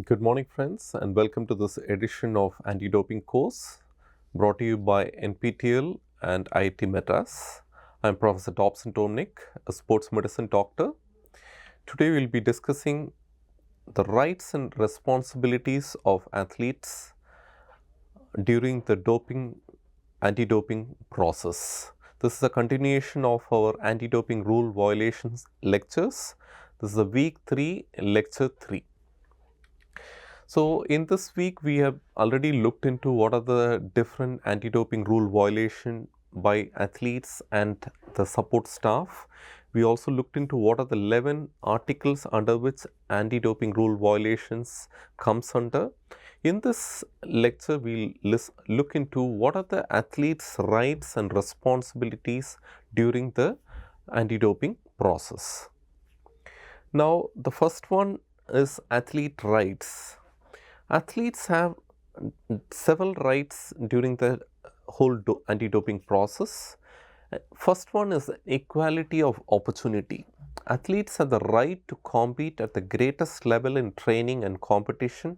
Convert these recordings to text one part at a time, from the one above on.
Good morning, friends, and welcome to this edition of Anti-Doping course brought to you by NPTEL and IIT Madras. I'm Professor Dobson Tomnick, a sports medicine doctor. Today, we'll be discussing the rights and responsibilities of athletes during the anti-doping process. This is a continuation of our anti-doping rule violations lectures. This is the week 3, lecture 3. So, in this week, we have already looked into what are the different anti-doping rule violation by athletes and the support staff. We also looked into what are the 11 articles under which anti-doping rule violations comes under. In this lecture, we'll look into what are the athletes' rights and responsibilities during the anti-doping process. Now, the first one is athlete rights. Athletes have several rights during the whole anti-doping process. First one is equality of opportunity. Athletes have the right to compete at the greatest level in training and competition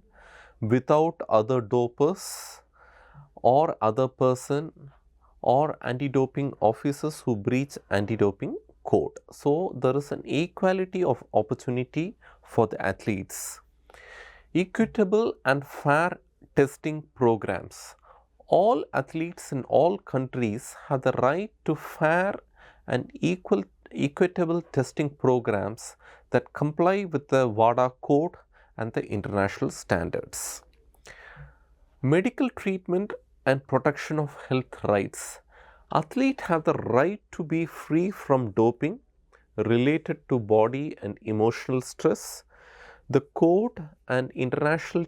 without other dopers or other person or anti-doping officers who breach anti-doping code. So, there is an equality of opportunity for the athletes. Equitable and fair testing programs. All athletes in all countries have the right to fair and equitable testing programs that comply with the WADA code and the international standards. Medical treatment and protection of health rights. Athletes have the right to be free from doping related to body and emotional stress. The code and international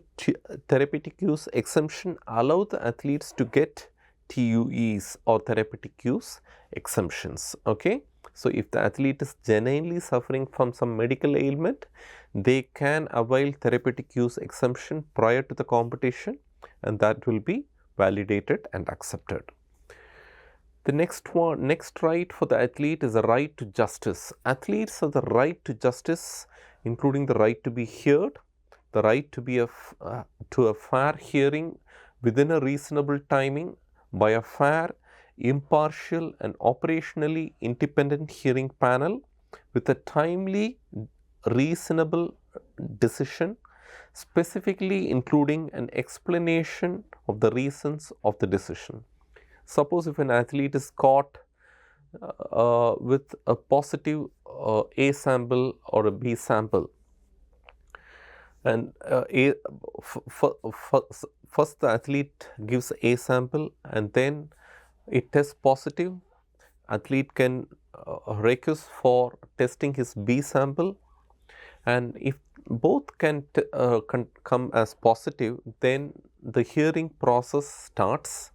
therapeutic use exemption allow the athletes to get TUEs or therapeutic use exemptions. Okay. So, if the athlete is genuinely suffering from some medical ailment, they can avail therapeutic use exemption prior to the competition, and that will be validated and accepted. The next right for the athlete is the right to justice. Athletes have the right to justice, including the right to be heard, the right to be to a fair hearing within a reasonable timing by a fair, impartial, and operationally independent hearing panel with a timely, reasonable decision, specifically including an explanation of the reasons of the decision. Suppose if an athlete is caught with a positive A sample or a B sample, and first the athlete gives A sample and then it tests positive, athlete can recuse for testing his B sample, and if both can come as positive, then the hearing process starts,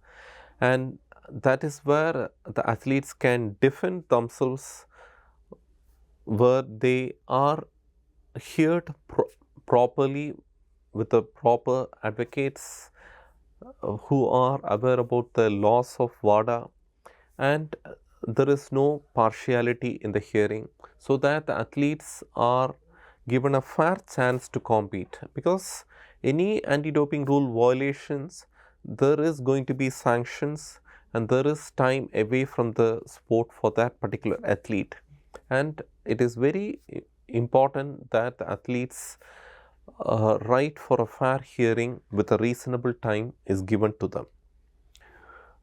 and that is where the athletes can defend themselves, where they are heard properly with the proper advocates who are aware about the laws of WADA, and there is no partiality in the hearing, so that the athletes are given a fair chance to compete. Because any anti-doping rule violations, there is going to be sanctions and there is time away from the sport for that particular athlete, and it is very important that the athletes right for a fair hearing with a reasonable time is given to them.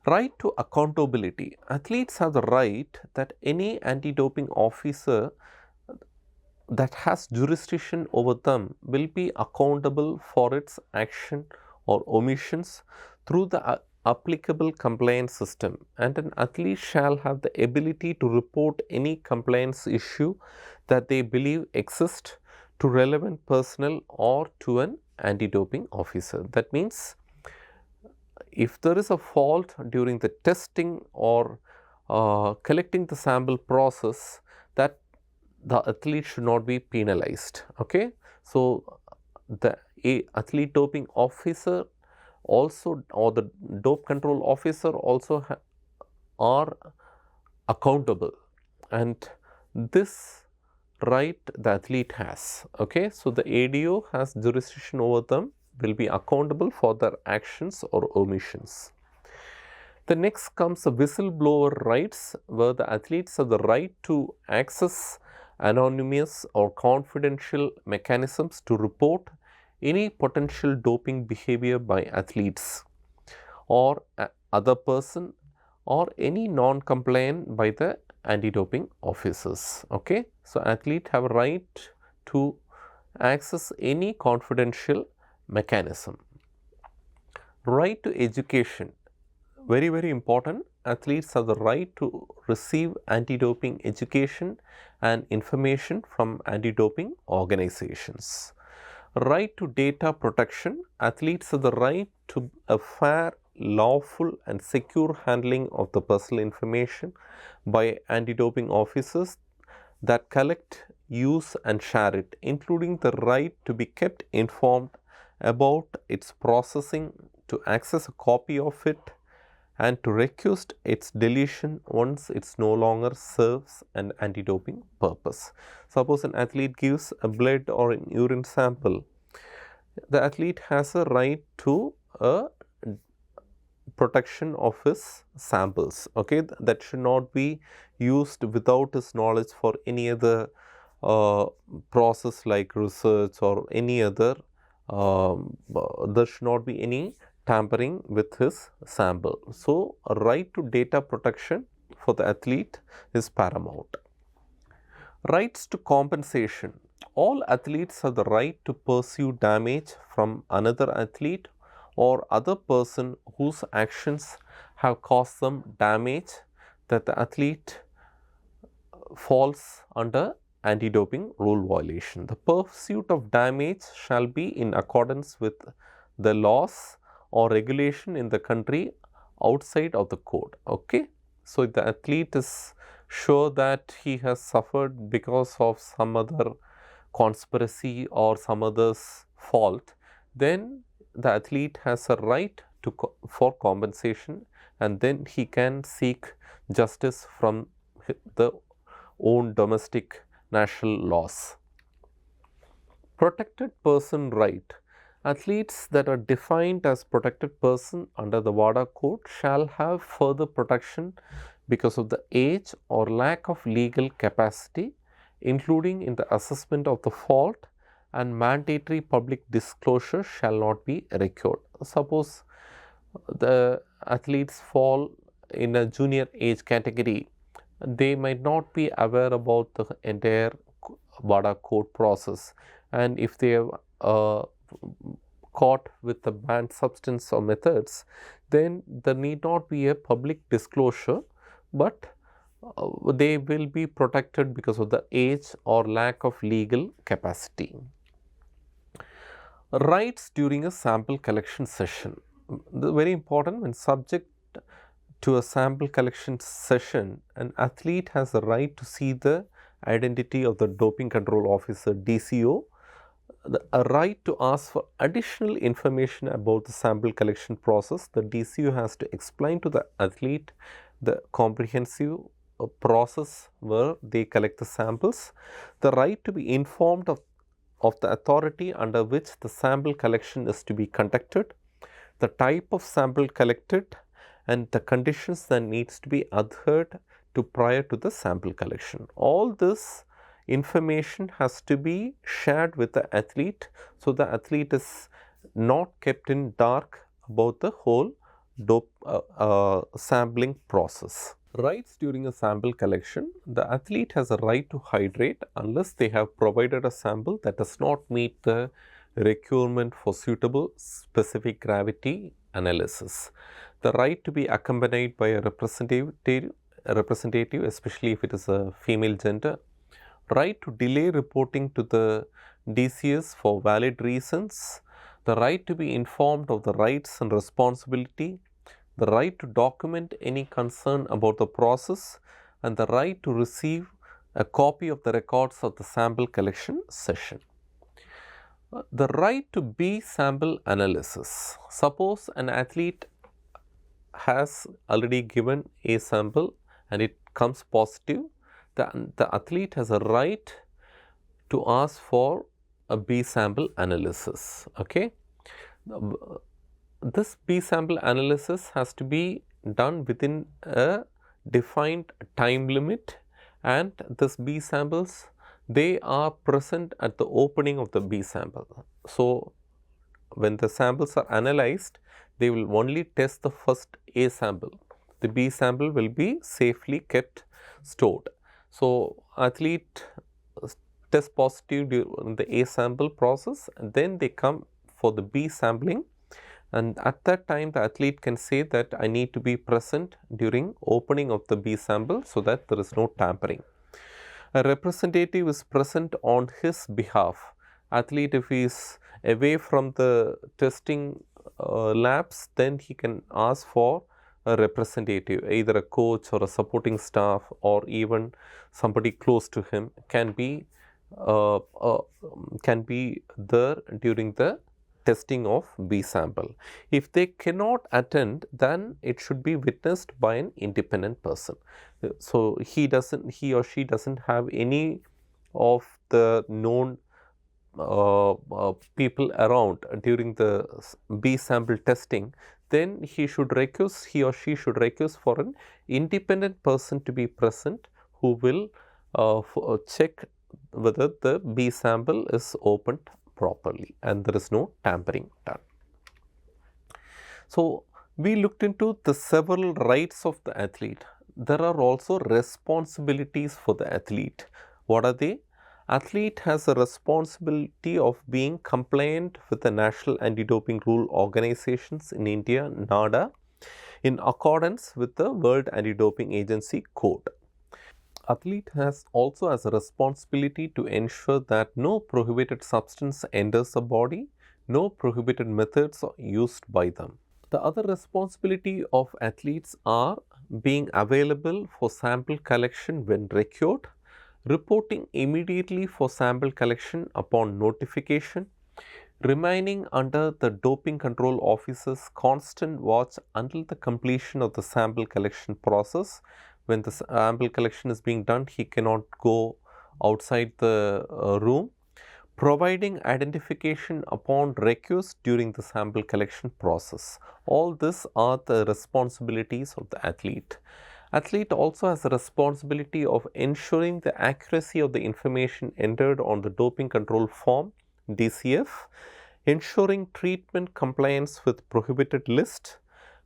Right to accountability. Athletes have the right that any anti-doping officer that has jurisdiction over them will be accountable for its action or omissions through the applicable compliance system, and an athlete shall have the ability to report any compliance issue that they believe exists to relevant personnel or to an anti-doping officer. That means, if there is a fault during the testing or collecting the sample process, that the athlete should not be penalized. Okay. So, the athlete doping officer also, or the dope control officer also are accountable, and this right the athlete has. Okay, so the ADO has jurisdiction over them, will be accountable for their actions or omissions. The next comes the whistleblower rights, where the athletes have the right to access anonymous or confidential mechanisms to report any potential doping behavior by athletes or other person or any non-compliant by the anti-doping officers. Okay, so athlete have a right to access any confidential mechanism. Right to education, very important. Athletes have the right to receive anti-doping education and information from anti-doping organizations. Right to data protection, athletes have the right to a fair, lawful and secure handling of the personal information by anti-doping officers that collect, use and share it, including the right to be kept informed about its processing, to access a copy of it and to request its deletion once it no longer serves an anti-doping purpose. Suppose an athlete gives a blood or an urine sample, the athlete has a right to a protection of his samples. Okay, that should not be used without his knowledge for any other process like research or any other. There should not be any tampering with his sample. So, a right to data protection for the athlete is paramount. Rights to compensation. All athletes have the right to pursue damage from another athlete or other person whose actions have caused them damage that the athlete falls under anti-doping rule violation. The pursuit of damage shall be in accordance with the laws or regulation in the country outside of the code. Okay, so if the athlete is sure that he has suffered because of some other conspiracy or some other's fault, then the athlete has a right to for compensation, and then he can seek justice from the own domestic national laws. Protected person right. Athletes that are defined as protected person under the WADA code shall have further protection because of the age or lack of legal capacity, including in the assessment of the fault, and mandatory public disclosure shall not be required. Suppose the athletes fall in a junior age category, they might not be aware about the entire WADA code process, and if they have caught with the banned substance or methods, then there need not be a public disclosure, but they will be protected because of the age or lack of legal capacity. Rights during a sample collection session. Very important, when subject to a sample collection session, an athlete has the right to see the identity of the doping control officer DCO, a right to ask for additional information about the sample collection process. The DCO has to explain to the athlete the comprehensive process where they collect the samples, the right to be informed of the authority under which the sample collection is to be conducted, the type of sample collected and the conditions that needs to be adhered to prior to the sample collection. All this information has to be shared with the athlete, so the athlete is not kept in dark about the whole sampling process. Rights during a sample collection. The athlete has a right to hydrate unless they have provided a sample that does not meet the requirement for suitable specific gravity analysis. The right to be accompanied by a representative, especially if it is a female gender. Right to delay reporting to the DCS for valid reasons. The right to be informed of the rights and responsibility. The right to document any concern about the process, and the right to receive a copy of the records of the sample collection session. The right to B sample analysis. Suppose an athlete has already given a sample and it comes positive, the athlete has a right to ask for a B sample analysis. Okay. This B sample analysis has to be done within a defined time limit, and this B samples, they are present at the opening of the B sample. So, when the samples are analyzed, they will only test the first A sample. The B sample will be safely kept stored. So, athlete test positive during the A sample process, and then they come for the B sampling, and at that time the athlete can say that I need to be present during opening of the B sample so that there is no tampering. A representative is present on his behalf. Athlete, if he is away from the testing labs, then he can ask for a representative, either a coach or a supporting staff or even somebody close to him can be there during the testing of B sample. If they cannot attend, then it should be witnessed by an independent person. So, he or she doesn't have any of the known people around during the B sample testing, then he or she should request for an independent person to be present who will check whether the B sample is opened properly and there is no tampering done. So, we looked into the several rights of the athlete. There are also responsibilities for the athlete. What are they? Athlete has a responsibility of being compliant with the National Anti-Doping Rule Organizations in India, NADA, in accordance with the World Anti-Doping Agency Code. Athlete also has a responsibility to ensure that no prohibited substance enters the body, no prohibited methods are used by them. The other responsibility of athletes are being available for sample collection when required, reporting immediately for sample collection upon notification, remaining under the doping control officer's constant watch until the completion of the sample collection process. When the sample collection is being done, he cannot go outside the room, providing identification upon request during the sample collection process. All this are the responsibilities of the athlete. Athlete also has a responsibility of ensuring the accuracy of the information entered on the doping control form, DCF, ensuring treatment compliance with prohibited list,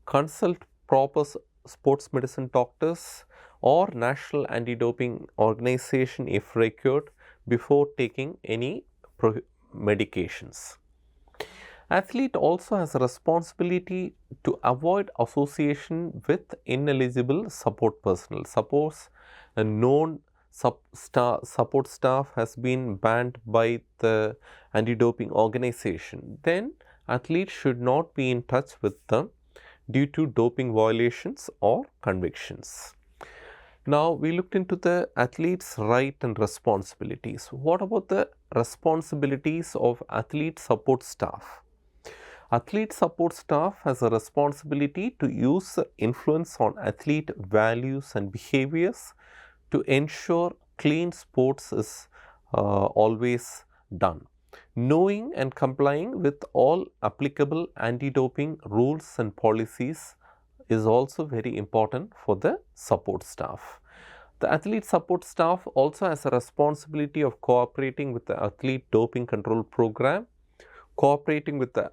consult proper sports medicine doctors or National Anti-Doping Organization if required before taking any medications. Athlete also has a responsibility to avoid association with ineligible support personnel. Suppose a known support staff has been banned by the anti-doping organization, then athlete should not be in touch with them due to doping violations or convictions. Now, we looked into the athlete's right and responsibilities. What about the responsibilities of athlete support staff? Athlete support staff has a responsibility to use influence on athlete values and behaviors to ensure clean sports is always done. Knowing and complying with all applicable anti-doping rules and policies is also very important for the support staff. The athlete support staff also has a responsibility of cooperating with the athlete doping control program, cooperating with the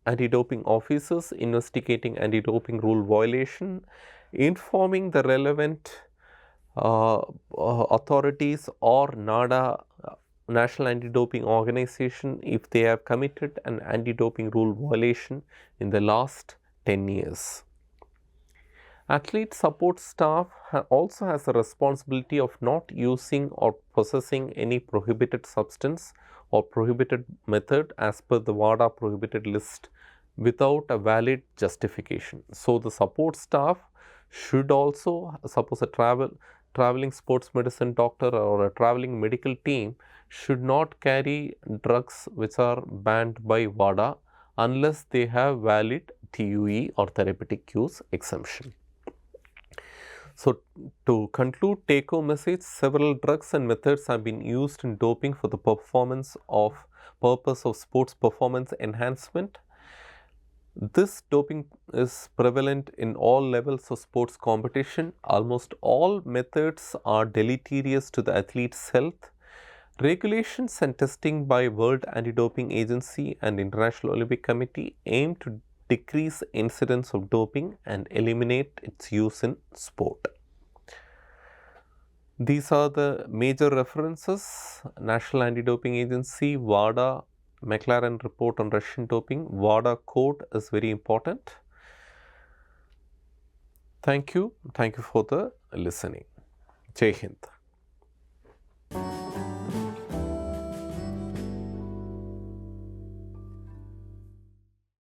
anti-doping officers, investigating anti-doping rule violation, informing the relevant authorities or NADA, National Anti-Doping Organization, if they have committed an anti-doping rule violation in the last 10 years. Athlete support staff also has a responsibility of not using or possessing any prohibited substance or prohibited method as per the WADA prohibited list without a valid justification. So, the support staff should also, suppose a traveling sports medicine doctor or a traveling medical team should not carry drugs which are banned by WADA unless they have valid TUE or therapeutic use exemption. So, to conclude take home message, several drugs and methods have been used in doping for the purpose of sports performance enhancement. This doping is prevalent in all levels of sports competition. Almost all methods are deleterious to the athlete's health. Regulations and testing by World Anti-Doping Agency and International Olympic Committee aim to decrease incidence of doping and eliminate its use in sport. These are the major references: National Anti-Doping Agency, WADA, McLaren report on Russian doping. WADA code is very important. Thank you for the listening. Jai Hind.